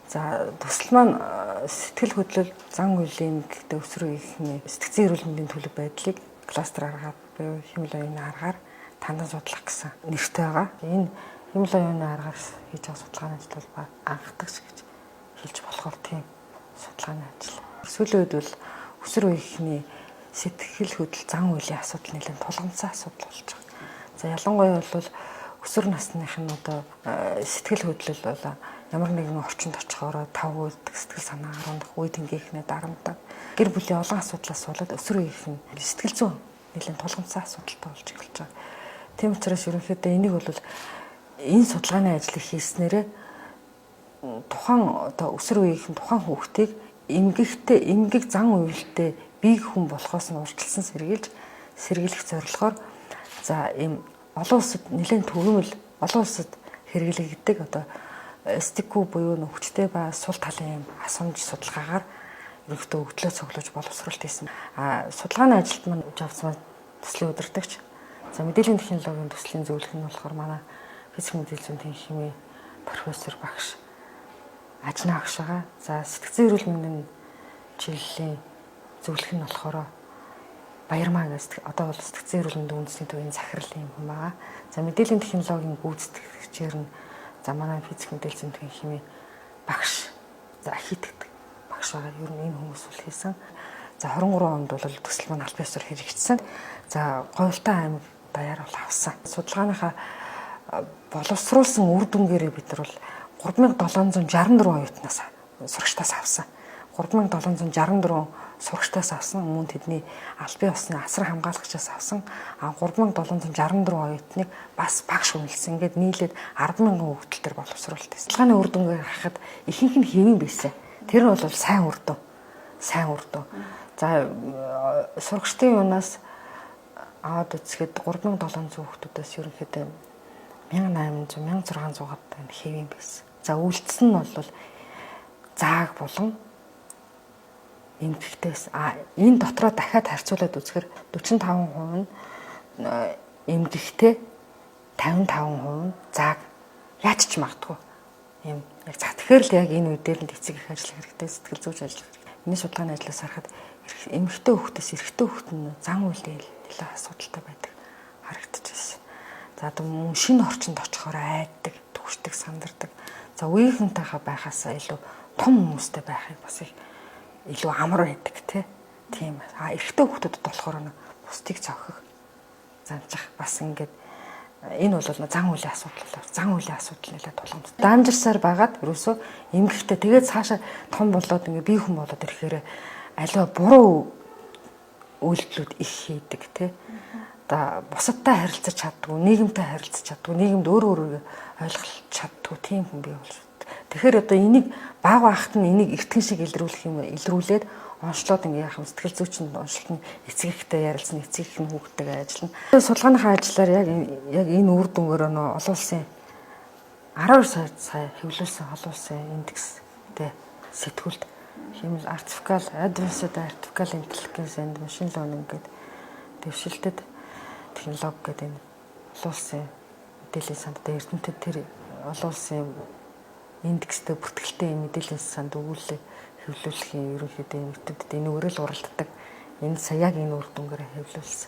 За төсөл маань сэтгэл хөдлөл, зан үйлийн эмгэгтэй өсвөр үеийнхний сэтгцэн эрүүл мэндийн төлөв байдлыг кластер аргаар буюу хэмэл оюуны аргаар тандан судлах гэсэн нэртэй байгаа. Энэ хэмэл оюуны аргаар хийж байгаа судалгааны ажил бол анхдагч гэж хэлж болохоор тийм судалгааны ажил. Сүүлийн үед бол өсвөр үеийнхний сэтгэл хөдлөл, зан үйлийн асуудал нэлээд тулгамдсан асуудал болж байгаа. За ялангуяа бол өсвөр насных нь одоо сэтгэл хөдлөл бол ямар нэгэн орчинд очихоор тавгуулдаг, сэтгэл санаа харуулдаг, үе тэнгийнхнээ дарамтдаг. Гэр бүлийн олон асуудлаас болоод өсвөр үеийнх нь сэтгэл зүйн нэлээд тулгамдсан асуудалтай болж эхэлж байгаа. Тийм учраас ерөнхийдөө энийг бол энэ судалгааны ажлыг хийснээрээ тухайн одоо өсвөр үеийнх нь тухайн хүүхдийг эмгэг зан үйлтэй бие хүн болохоос нь урьдчилсан сэргийлэх зорилгоор за ийм олон улсад нэлээд төвөмөл олон улсад хэрэглэгддэг одоо стику буюу нөхцтэй ба сул талын асуумж судалгаагаар ерөнхийдөө өгдлөө цуглуулж боловсруулалт хийсэн. Судалгааны ажилд маань Жавц маань төслийн удирдагч. За мэдээллийн технологийн төслийн зөвлөх нь болохоор манай физик мэдээлэл зүйн химийн профессор багш Ажна багш байгаа. За сэтгцэн эрүүл мэндийн чиглэлийн зөвлөх нь болохоор Баярмаа гэдэг одоо бол сэтгцэн эрүүл мэндийн үндэсний төвийн захирал юм хүн байгаа. За мэдээллийн технологийн гүйцэтгэгчээр нь за манай физик мэдээлэл зүйн химийн багш за архитект багш байгаа. Ер нь энэ хүмүүс үл хийсэн. За 23 онд бол төсөл маань аль биесээр хэрэгжсэн. За Говьлтан аймаг даяар бол авсан. Судалгааныхаа боловсруулсан үр дүнгээрээ бид нар бол 3764 оюутнаас сурагчдаас авсан. 3764 сурагчдаас авсан мөн тэдний аль бие усны асар хамгаалагчаас авсан 3764 оюутныг бас багш үнэлсэн. Ингээд нийлээд 100000 хүүхдэл төр боловсруулалт хийсэн. Судалгааны үр дүнгээр харахад ихэнх нь хэвэн байсан. Тэр нь бол сайн үр дүн. За сурагчдын юунаас аваад үзэхэд 3700 хүүхдүүдээс ерөнхийдөө 1800 1600 тань хэвэн байсан. За үйлдэл нь бол зааг болон эмгэгтэйс энэ дотроо дахиад харьцуулаад үзэхээр 45% нь эмгэгтэй 55% нь зааг яаж ч магадгүй юм яг за тэгэхээр л яг энэ үедээ л эцэг их ажил хэрэгтэй сэтгэл зүйч ажил хэрэгтэй. Энэ судалгааны ажлаас харахад эмгэгтэй хүүхдээс эрэгтэй хүүхд нь зан үйлийн нэлээд асуудалтай байдаг харагдчихсэн. За одоо шинэ орчинд очихоор айддаг, түгшдэг, сандардаг. За үеийнхэнтэйгээ байхаасаа илүү том хүмүүстэй байхыг бас их илүү амар байдаг тийм. Эрэгтэй хүүхдүүдэд болохоор бусдыг цохих, занжих бас ингээд энэ бол зан үйлийн асуудал нэлээд тулгамдтай. Дамжирсаар байгаад ерөөсөө эмгэгтэй тэгээд цаашаа том болоод ингээд бие хүн болоод ирэхээр аливаа буруу үйлдэлүүд их хийдэг Одоо бусадтай харилцаж чаддгүй, нийгэмтэй харилцаж чаддгүй, нийгэмд өөрөөрөө ойлгох чаддгүй тийм хүн бий болж. Тэгэхээр одоо энийг баг багт нь энийг эртхэн шиг илрүүлээд онцлоод ингээ яах юм сэтгэл зүйчэнд онцлолт нь эцэг эхтэй ярилцсан эцэг их нь хүүхдтэйгээ ажиллана. Судалгааныхаа ажлаар яг энэ үр дүнгээр олон улсын 12 сая хэвлүүлсэн олон улсын индекстэй сэтгүүлд хэмэл advanced artificial intelligence and machine learning гэдэг дэвшилтэд технологи гэдэг энэ олон улсын мэдээллийн санд эрдэмтэд тэр олон улсын индекстэй бүртгэлтэй мэдээллийн санд өгүүлээ хэвлүүлэхийн ерөнхийдөө эмэгтэйдэд энэ өрөөл уралддаг. Энэ яг энэ үр дүнгээр хэвлүүлсэн.